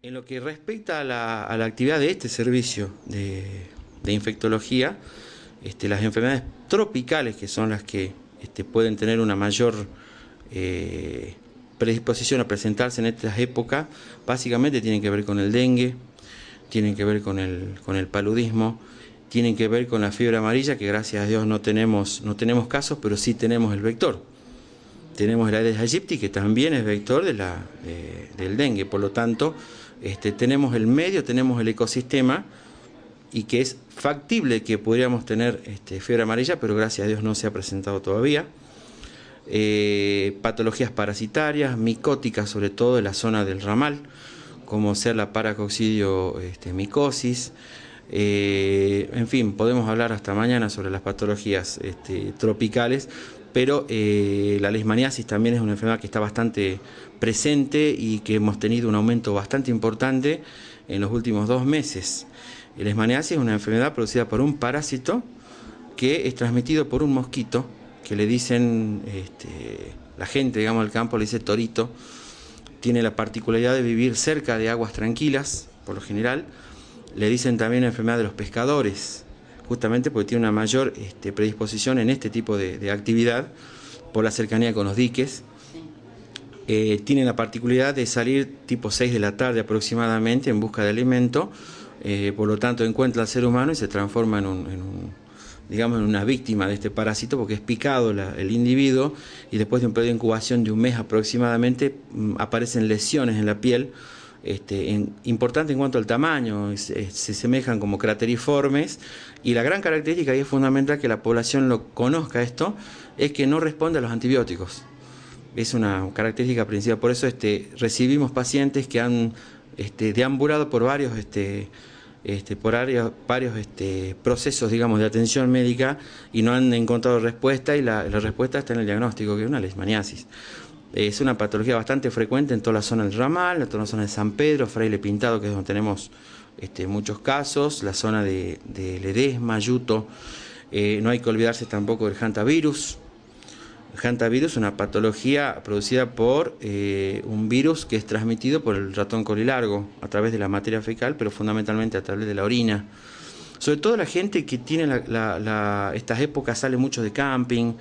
En lo que respecta a la actividad de este servicio de infectología, las enfermedades tropicales, que son las que pueden tener una mayor predisposición a presentarse en estas épocas, básicamente tienen que ver con el dengue, tienen que ver con el paludismo, tienen que ver con la fiebre amarilla, que gracias a Dios no tenemos casos, pero sí tenemos el vector. Tenemos el Aedes aegypti, que también es vector del dengue, por lo tanto, tenemos el medio, tenemos el ecosistema, y que es factible que podríamos tener fiebre amarilla, pero gracias a Dios no se ha presentado todavía. Patologías parasitarias, micóticas, sobre todo en la zona del ramal, como ser la paracoccidio micosis. En fin, podemos hablar hasta mañana sobre las patologías tropicales, pero la leishmaniasis también es una enfermedad que está bastante presente y que hemos tenido un aumento bastante importante en los últimos 2 meses. La leishmaniasis es una enfermedad producida por un parásito que es transmitido por un mosquito, que le dicen, la gente, digamos, del campo le dice torito. Tiene la particularidad de vivir cerca de aguas tranquilas, por lo general. Le dicen también enfermedad de los pescadores, justamente porque tiene una mayor predisposición en este tipo de actividad por la cercanía con los diques. Tiene la particularidad de salir tipo 6 de la tarde aproximadamente en busca de alimento, por lo tanto encuentra al ser humano y se transforma digamos, en una víctima de este parásito, porque es picado el individuo, y después de un periodo de incubación de 1 mes aproximadamente aparecen lesiones en la piel, importante en cuanto al tamaño, se semejan como crateriformes, y la gran característica, y es fundamental que la población lo conozca esto, es que no responde a los antibióticos. Es una característica principal, por eso recibimos pacientes que han deambulado por varios procesos, digamos, de atención médica y no han encontrado respuesta, y la respuesta está en el diagnóstico, que es una leishmaniasis. Es una patología bastante frecuente en toda la zona del ramal, en toda la zona de San Pedro, Fraile Pintado, que es donde tenemos muchos casos, la zona de Ledesma, Yuto. No hay que olvidarse tampoco del hantavirus. El hantavirus es una patología producida por un virus que es transmitido por el ratón colilargo a través de la materia fecal, pero fundamentalmente a través de la orina. Sobre todo la gente que tiene estas épocas sale mucho de camping,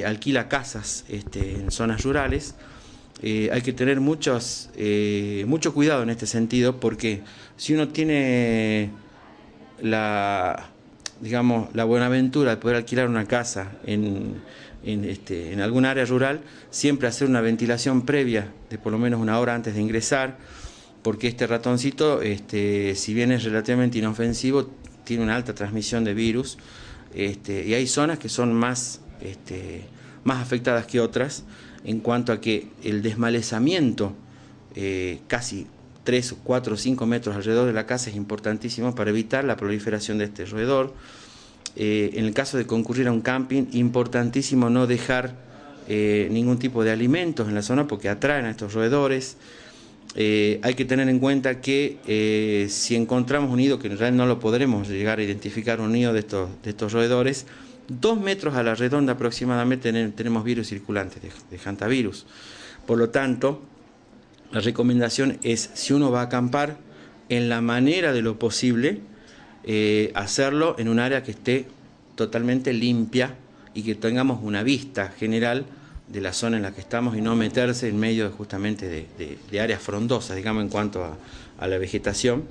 alquila casas en zonas rurales. Hay que tener mucho cuidado en este sentido, porque si uno tiene digamos, la buenaventura de poder alquilar una casa en algún área rural, siempre hacer una ventilación previa de por lo menos 1 hora antes de ingresar, porque este ratoncito, si bien es relativamente inofensivo, tiene una alta transmisión de virus, y hay zonas que son más afectadas que otras, en cuanto a que el desmalezamiento, casi 3, 4, 5 metros alrededor de la casa, es importantísimo para evitar la proliferación de este roedor. En el caso de concurrir a un camping, importantísimo no dejar ningún tipo de alimentos en la zona, porque atraen a estos roedores. Hay que tener en cuenta que si encontramos un nido, que en realidad no lo podremos llegar a identificar, un nido de estos roedores, 2 metros a la redonda aproximadamente tenemos virus circulantes de hantavirus. Por lo tanto, la recomendación es, si uno va a acampar, en la manera de lo posible, hacerlo en un área que esté totalmente limpia y que tengamos una vista general de la zona en la que estamos, y no meterse en medio justamente de áreas frondosas, digamos, en cuanto a la vegetación.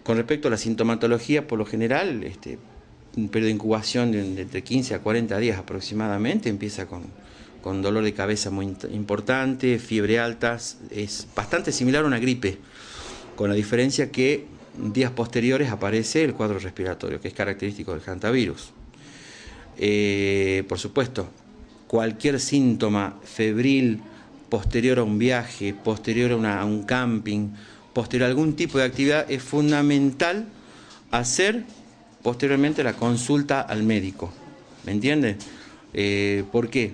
Con respecto a la sintomatología, por lo general, un periodo de incubación de entre 15 a 40 días aproximadamente, empieza con dolor de cabeza muy importante, fiebre alta, es bastante similar a una gripe, con la diferencia que días posteriores aparece el cuadro respiratorio, que es característico del hantavirus. Por supuesto, cualquier síntoma febril posterior a un viaje, posterior a un camping, posterior a algún tipo de actividad, es fundamental hacer posteriormente la consulta al médico. ¿Me entiende? ¿Por qué?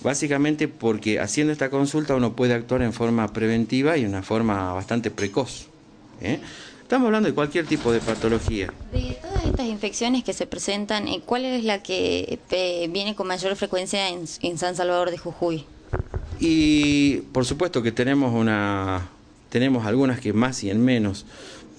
Básicamente porque haciendo esta consulta uno puede actuar en forma preventiva y en una forma bastante precoz. Estamos hablando de cualquier tipo de patología. De todas estas infecciones que se presentan, ¿cuál es la que viene con mayor frecuencia en San Salvador de Jujuy? Y por supuesto que tenemos algunas que más y en menos,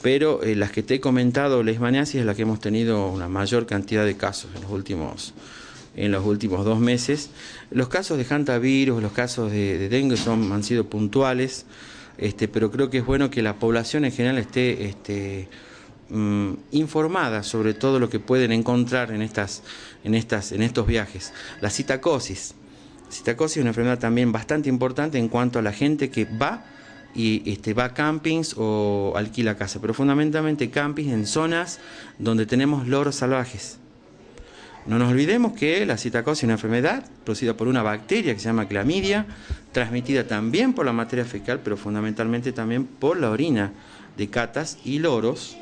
pero las que te he comentado, leishmaniasis, es la que hemos tenido una mayor cantidad de casos en los últimos 2 meses. Los casos de hantavirus, los casos de dengue han sido puntuales, pero creo que es bueno que la población en general esté informada sobre todo lo que pueden encontrar en estos viajes. La citacosis. La citacosis es una enfermedad también bastante importante en cuanto a la gente que va va a campings o alquila casa, pero fundamentalmente campings en zonas donde tenemos loros salvajes. No nos olvidemos que la citacosis es una enfermedad producida por una bacteria que se llama clamidia, transmitida también por la materia fecal, pero fundamentalmente también por la orina de catas y loros,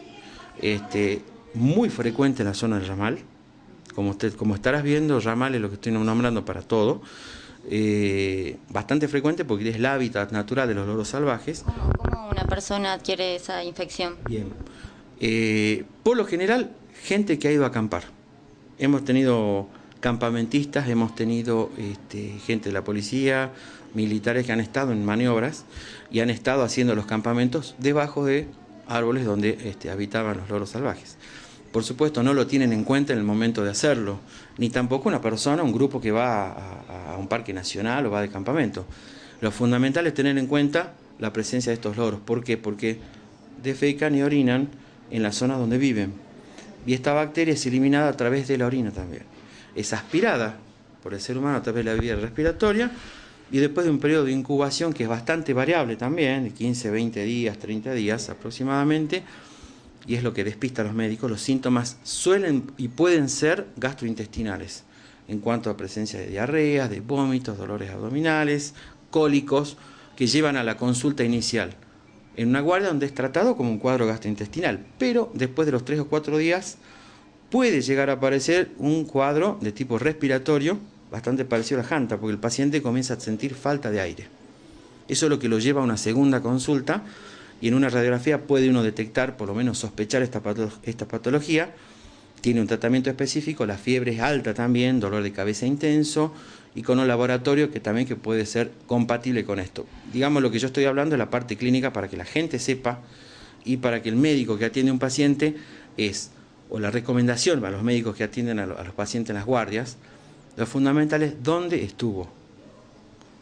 muy frecuente en la zona del ramal. Como estarás viendo, ramal es lo que estoy nombrando para todo, bastante frecuente porque es el hábitat natural de los loros salvajes. ¿Cómo una persona adquiere esa infección? Bien. Por lo general, gente que ha ido a acampar. Hemos tenido campamentistas, hemos tenido gente de la policía, militares que han estado en maniobras y han estado haciendo los campamentos debajo de árboles donde habitaban los loros salvajes. Por supuesto, no lo tienen en cuenta en el momento de hacerlo, ni tampoco una persona, un grupo que va a un parque nacional o va de campamento. Lo fundamental es tener en cuenta la presencia de estos loros. ¿Por qué? Porque defecan y orinan en la zona donde viven. Y esta bacteria es eliminada a través de la orina también. Es aspirada por el ser humano a través de la vía respiratoria y después de un periodo de incubación que es bastante variable también, de 15, 20 días, 30 días aproximadamente, y es lo que despista a los médicos, los síntomas suelen y pueden ser gastrointestinales, en cuanto a presencia de diarreas, de vómitos, dolores abdominales, cólicos, que llevan a la consulta inicial en una guardia donde es tratado como un cuadro gastrointestinal, pero después de los 3 o 4 días puede llegar a aparecer un cuadro de tipo respiratorio bastante parecido a la janta, porque el paciente comienza a sentir falta de aire. Eso es lo que lo lleva a una segunda consulta, y en una radiografía puede uno detectar, por lo menos sospechar esta patología. Tiene un tratamiento específico, la fiebre es alta también, dolor de cabeza intenso, y con un laboratorio que también puede ser compatible con esto. Digamos, lo que yo estoy hablando es la parte clínica para que la gente sepa y para que el médico que atiende a un paciente o la recomendación para los médicos que atienden a los pacientes en las guardias, lo fundamental es dónde estuvo.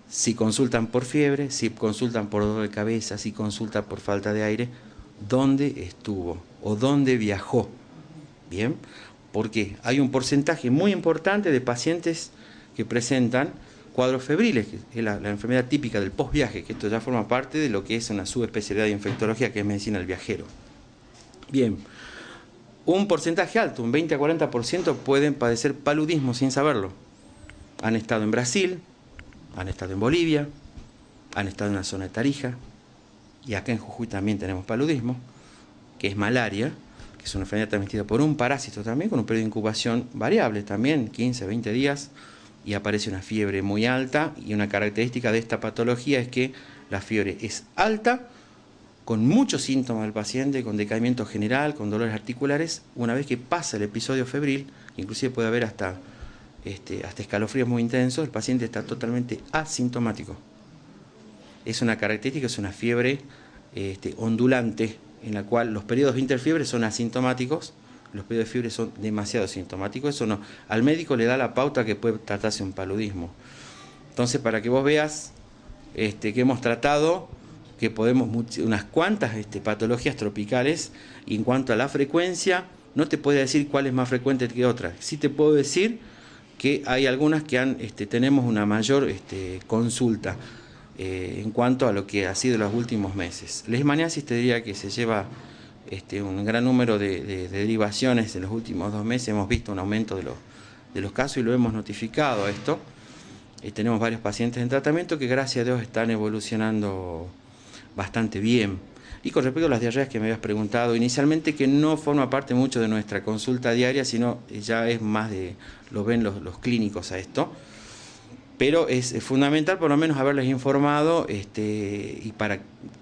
Si consultan por fiebre, si consultan por dolor de cabeza, si consultan por falta de aire, dónde estuvo o dónde viajó. Bien, porque hay un porcentaje muy importante de pacientes que presentan cuadros febriles, que es la enfermedad típica del postviaje, que esto ya forma parte de lo que es una subespecialidad de infectología, que es medicina del viajero. Bien, un porcentaje alto, un 20 a 40% pueden padecer paludismo sin saberlo. Han estado en Brasil, han estado en Bolivia, han estado en la zona de Tarija, y acá en Jujuy también tenemos paludismo, que es malaria, que es una enfermedad transmitida por un parásito también, con un periodo de incubación variable también, 15, 20 días, y aparece una fiebre muy alta, y una característica de esta patología es que la fiebre es alta, con muchos síntomas del paciente, con decaimiento general, con dolores articulares. Una vez que pasa el episodio febril, inclusive puede haber hasta escalofríos muy intensos, el paciente está totalmente asintomático. Es una característica, es una fiebre ondulante, en la cual los periodos de interfiebre son asintomáticos, los periodos de fiebre son demasiado sintomáticos. Eso no, al médico le da la pauta que puede tratarse un paludismo. Entonces, para que vos veas que hemos tratado, que podemos unas cuantas patologías tropicales, y en cuanto a la frecuencia, no te puedo decir cuál es más frecuente que otra. Sí te puedo decir que hay algunas que tenemos una mayor consulta en cuanto a lo que ha sido los últimos meses. Leishmaniasis te diría que se lleva un gran número de derivaciones en los últimos 2 meses. Hemos visto un aumento de los casos y lo hemos notificado a esto. Tenemos varios pacientes en tratamiento que gracias a Dios están evolucionando bastante bien. Y con respecto a las diarreas que me habías preguntado inicialmente, que no forma parte mucho de nuestra consulta diaria, sino ya es más lo ven los clínicos a esto, pero es fundamental por lo menos haberles informado y para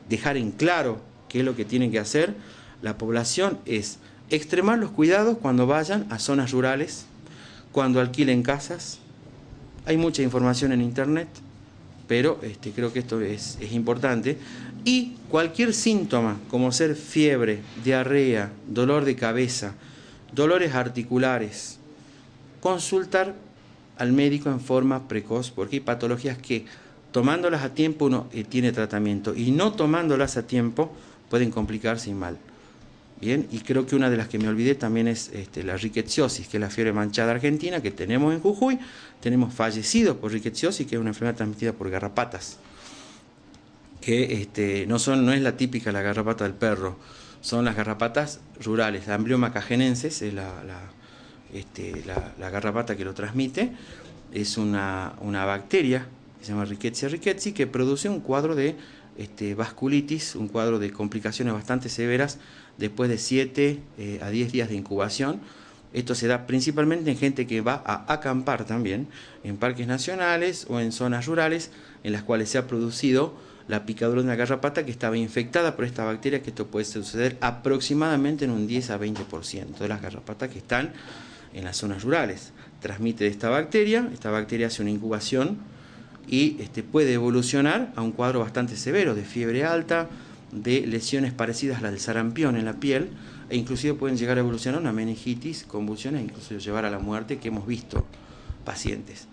dejar en claro qué es lo que tienen que hacer la población, es extremar los cuidados cuando vayan a zonas rurales, cuando alquilen casas. Hay mucha información en internet, pero creo que esto es importante. Y cualquier síntoma, como ser fiebre, diarrea, dolor de cabeza, dolores articulares, consultar al médico en forma precoz, porque hay patologías que tomándolas a tiempo uno tiene tratamiento, y no tomándolas a tiempo pueden complicarse y mal. Bien, y creo que una de las que me olvidé también es la rickettsiosis, que es la fiebre manchada argentina que tenemos en Jujuy. Tenemos fallecidos por rickettsiosis, que es una enfermedad transmitida por garrapatas, que no es la típica la garrapata del perro, son las garrapatas rurales. La Amblyomma cajenensis es la garrapata que lo transmite. Es una bacteria que se llama Rickettsia rickettsii, que produce un cuadro de vasculitis, un cuadro de complicaciones bastante severas después de 7 a 10 días de incubación. Esto se da principalmente en gente que va a acampar también, en parques nacionales o en zonas rurales, en las cuales se ha producido la picadura de una garrapata que estaba infectada por esta bacteria, que esto puede suceder aproximadamente en un 10 a 20% de las garrapatas que están en las zonas rurales. Transmite esta bacteria hace una incubación y puede evolucionar a un cuadro bastante severo de fiebre alta, de lesiones parecidas a las del sarampión en la piel, e inclusive pueden llegar a evolucionar a una meningitis, convulsiones, e incluso llevar a la muerte, que hemos visto pacientes.